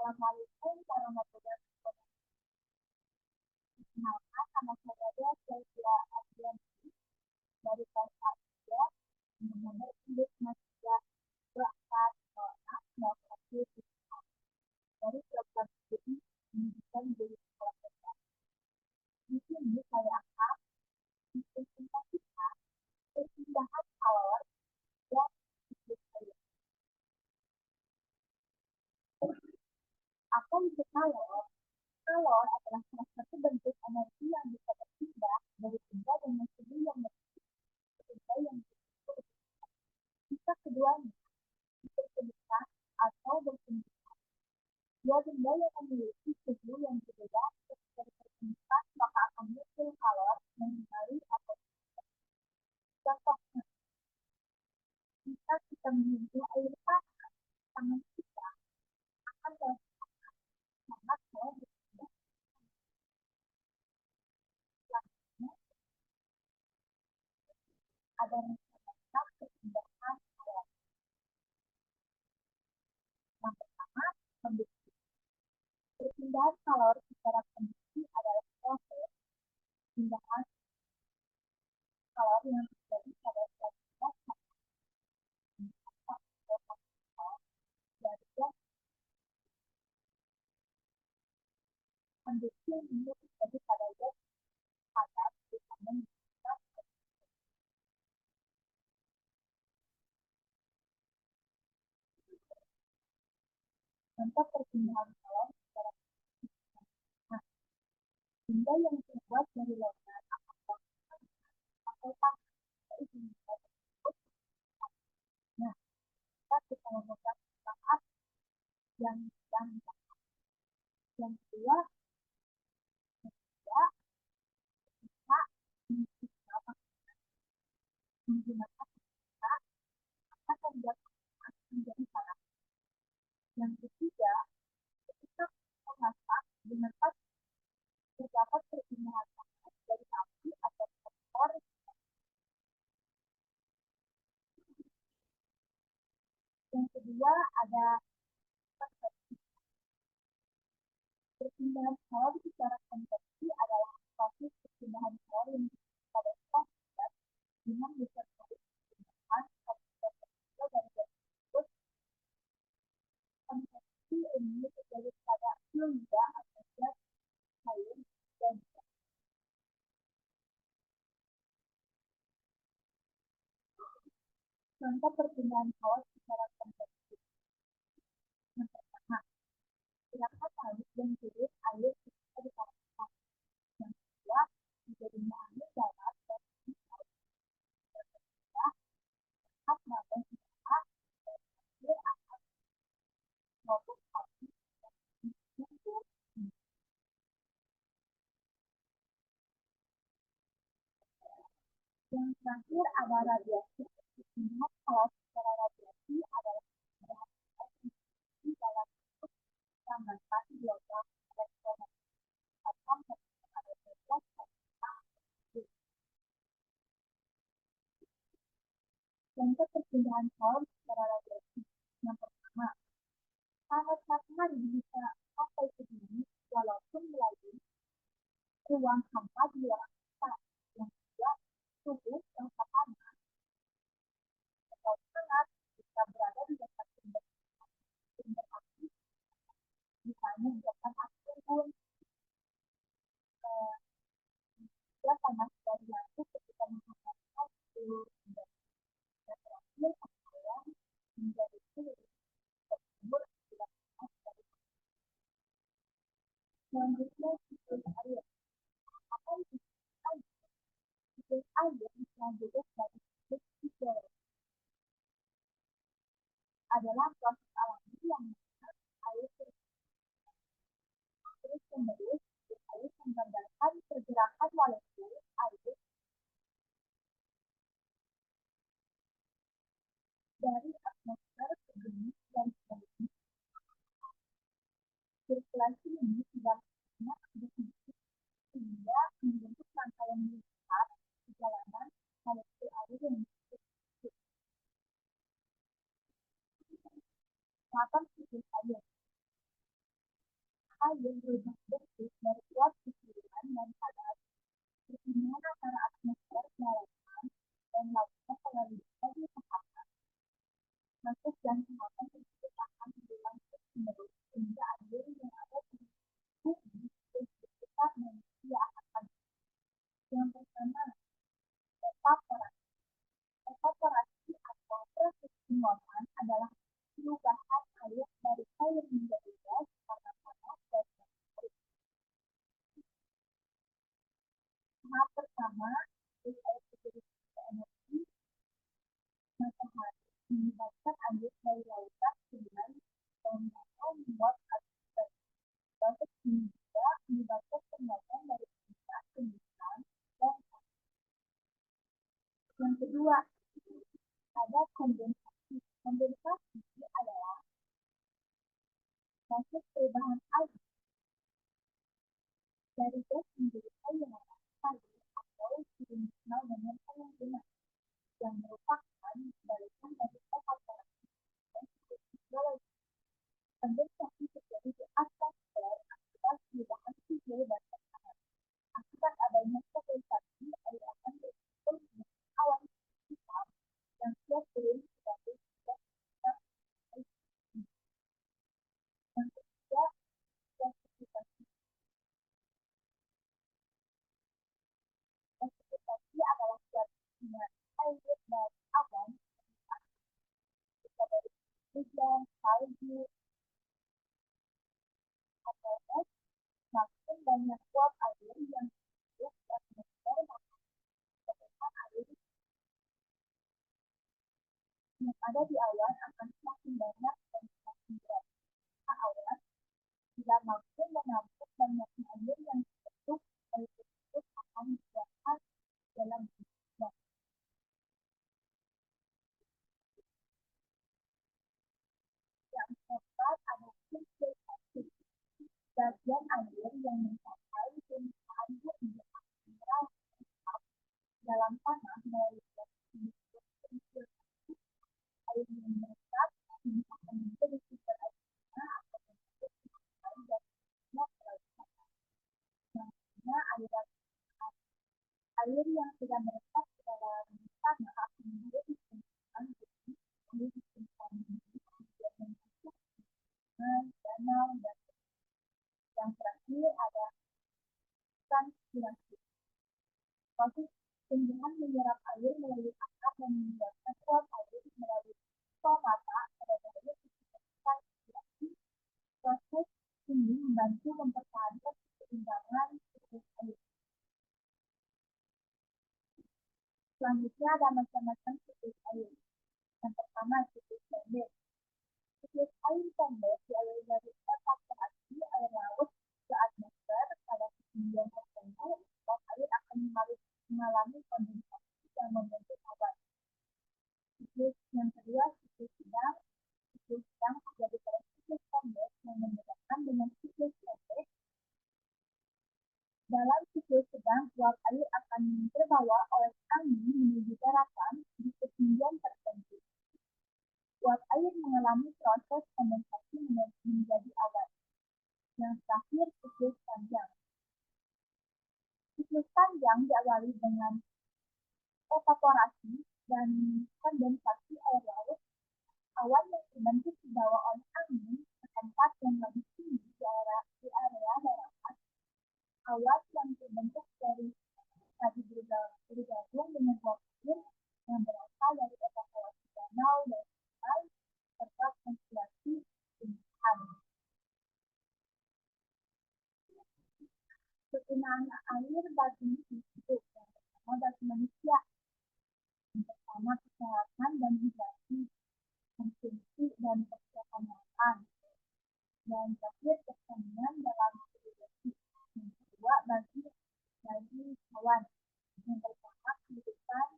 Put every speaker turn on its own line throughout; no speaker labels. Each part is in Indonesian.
Assalamualaikum warahmatullahi wabarakatuh. Perkenalkan, nama saya Sylvia Adrianti dari kelas A3 dengan nomor induk mahasiswa 2406 dari program studi pendidikan guru sekolah dasar. Di sini saya akan mempresentasikan perpindahan alor dan siklus air. Apa itu alor? Alor adalah salah satu bentuk energi yang bisa berpindah dari benda dengan suhu yang berbeda ke benda yang berbeda. Jika keduanya dipertemukan atau berpindah, dua benda yang memiliki suhu yang berbeda ketika dipertemukan maka akan muncul alor yang mengalir atau tidak. Contohnya, jika kita menyentuh air panas, tangan kita akan merasakan sangat mau berpindah. Selanjutnya, ada macam perpindahan alor. Yang pertama, konduksi. Perpindahan alor secara konduksi adalah proses perpindahan alor yang terjadi pada suatu gas dari gas. Konduksi ini terjadi pada gas padat bersama gas. Contoh perpindahan alor secara konduksi. Benda yang terbuat dari logam atau tanah itu bisa disebut. Nah, kita memegang tentang yang yang kedua, kita bisa menggunakan kita akan membuat menjadi panas. Yang ketiga, ketika memasak dengan api, terdapat perpindahan panas dari api atau kompor. Yang kedua ada konveksi. Perpindahan alor secara konveksi adalah proses perpindahan alor yang pada proses dengan disertai perpindahan alor dari gas tersebut. Konveksi ini terjadi pada fluida atau gas, air, dan gas. Contoh perpindahan alor secara konveksi. Yang pertama, gerakan air dan turun air ketika dipanaskan. Yang kedua, terjadinya air darat dan air. Yang ketiga, hak nada udara dan air akan maupun api dan suhu. Yang terakhir ada radiasi. Perpindahan alor secara radiasi adalah perpindahan energi dalam bentuk tambahkan logam elektromagnetik atom pada bebas dan contoh perpindahan alor secara radiasi. Yang pertama, panas matahari bisa sampai ke bumi walaupun melalui ruang hampa di luar angkasa. Yang kedua, suhu yang panas atau hangat bisa berada di dekat sumber api, misalnya di dekat api unggun. Dia panas dari lampu ketika menghangatkan seluruh sumber. Dan terakhir, air menjadi suhu tersebut tidak panas dari selanjutnya siklus air. Apa itu air? Siklus air selanjutnya dari siklus hidrologi adalah proses alami yang membuat air terus menerus air menggambarkan pergerakan molekul air dari atmosfer ke bumi dan sebaliknya. Sirkulasi ini tidak banyak definisi sehingga membentuk rangkaian besar perjalanan molekul air yang disebut macam siklus air. air berubah bentuk dari uap susulan dan padat. Perpindahan antara atmosfer daratan dan lautan selalu bisa diusahakan. Proses dan tahapan tersebut akan berulang terus-menerus sehingga air yang ada di bumi dan sekitar manusia akan. Yang pertama, evaporasi. Evaporasi atau proses penguapan adalah perubahan air dari air menjadi gas karena panas dan air. Tahap pertama, air menjadi energi matahari menyebabkan air dari lautan sungai dan danau menguap air. Proses ini juga menyebabkan penguapan dari puncak gunungan dan yang kedua, ada kondensasi. Kondensasi adalah proses perubahan air dari gas menjadi air atau sering dikenal dengan pengambilan yang merupakan kebalikan dari evaporasi dan hidrologi. Kondensasi terjadi di atmosfer akibat perubahan suhu dan tekanan. Akibat adanya kondensasi, air akan berkumpul dengan awan hitam yang siap turun sebagai gas besar air. Yang ketiga, gasifikasi. Gasifikasi adalah jatuhnya air dari awan bisa dari hujan, salju, atau es. Makin banyak uap air yang hidup di atmosfer, maka ketebalan air yang ada di awan akan semakin banyak dan semakin berat. Awan bila mampu menampung banyaknya air yang terbentuk, air tersebut akan dibuangkan dalam bentuknya. Yang keempat adalah filtrasi. Bagian air yang mencapai permukaan bumi akan meresap dalam tanah melalui proses filtrasi. Air yang meresap ini akan menjadi sumber air tanah atau bentuk air dan nantinya aliran air yang sudah meresap ke dalam tanah akan menjadi permukaan bumi, menjadi permukaan bumi, kemudian membentuk sungai, danau, dan yang terakhir ada transpirasi. Proses tumbuhan menyerap air melalui akar dan mengeluarkan uap air melalui stomata pada daya transpirasi. Proses ini membantu mempertahankan keseimbangan siklus air. Selanjutnya ada macam-macam siklus air. Yang pertama, siklus pendek. Siklus air pendek dialiri dari evaporasi air laut ke atmosfer pada ketinggian tertentu, uap air akan mengalami kondensasi yang membentuk awan. Siklus yang kedua, siklus sedang. Siklus sedang terjadi pada siklus pendek yang membedakan dengan siklus pendek. Dalam siklus sedang, uap air akan terbawa oleh angin menuju daratan di ketinggian tertentu. Uap air mengalami proses kondensasi menjadi awan. Yang terakhir, siklus panjang. Siklus panjang diawali dengan evaporasi dan kondensasi air laut. Awan yang terbentuk dibawa oleh angin ke tempat yang lebih tinggi di area daratan. Awan yang terbentuk dari tadi bergabung dengan uap air yang berasal dari evaporasi danau dan sungai serta transpirasi tumbuhan. Kegunaan air bagi hidup, yang pertama bagi manusia, yang pertama kesehatan dan hidrasi, konsumsi dan persiapan makan, dan terakhir pertanian dalam produksi. Yang kedua bagi hewan, yang pertama kehidupan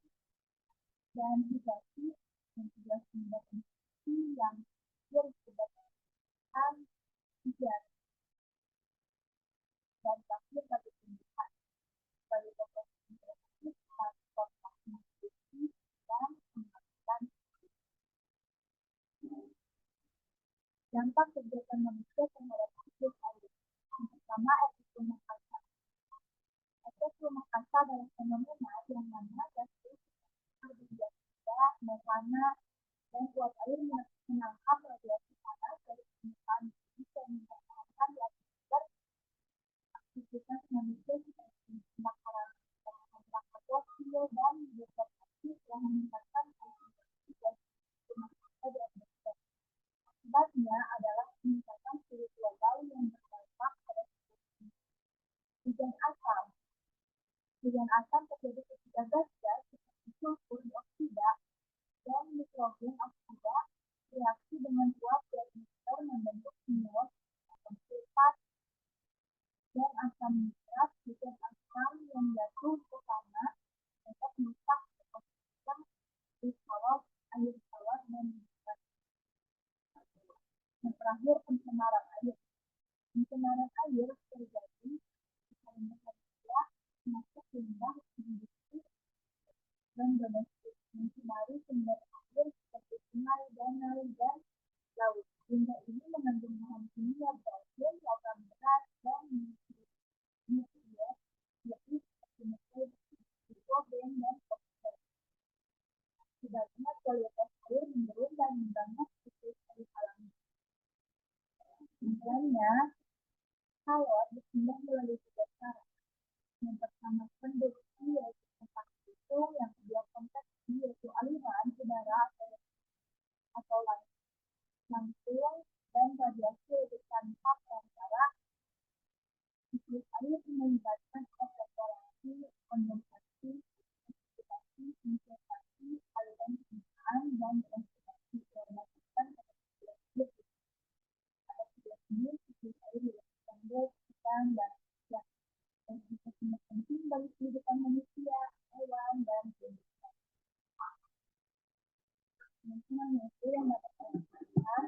dan hidrasi, yang kedua sumber energi, yang terakhir kebersihan hidrasi, dan terakhir bagi tumbuhan, bagi populasi interaktif, transportasi nutrisi, dan pengaturan. Dampak kegiatan manusia terhadap siklus air. panas, dan uap air menangkap radiasi panas dari permukaan bumi dan mempertahankan di atmosfer. Aktivitas manusia seperti pembakaran bahan fosil dan deforestasi telah meningkatkan emisi gas rumah kaca di atmosfer. Akibatnya adalah peningkatan suhu global yang berdampak pada hujan asam. Hujan asam terjadi ketika gas-gas seperti sulfur dioksida dan nitrogen oksida bereaksi dengan uap di atmosfer membentuk senyawa asam sulfat dan asam nitrat. Hujan asam yang jatuh ke tanah dapat merusak ekosistem air tawar dan hutan. Yang terakhir, pencemaran air. Pencemaran air terjadi karena manusia masuk limbah industri dan domestik mencemari sumber air seperti sungai, danau, dan laut. Limbah ini mengandung bahan kimia beracun, logam berat, dan nuklir seperti nitrogen dan fosfor. Akibatnya kualitas air menurun dan mengganggu siklus air alami. Kemudiannya, kalor berkembang melalui tiga cara. Yang pertama konveksi, yaitu kontak langsung. Yang kedua konveksi, yaitu aliran udara atau langsung, dan radiasi yaitu tanpa perantara. Siklus air melibatkan evaporasi, kondensasi, presipitasi, infiltrasi, aliran permukaan, dan transpirasi yang melakukan pada sebelah ini siklus air dilakukan sedang dan siang, dan itu sangat penting bagi kehidupan manusia, hewan, dan tumbuhan. Mungkin itu yang dapat saya sampaikan.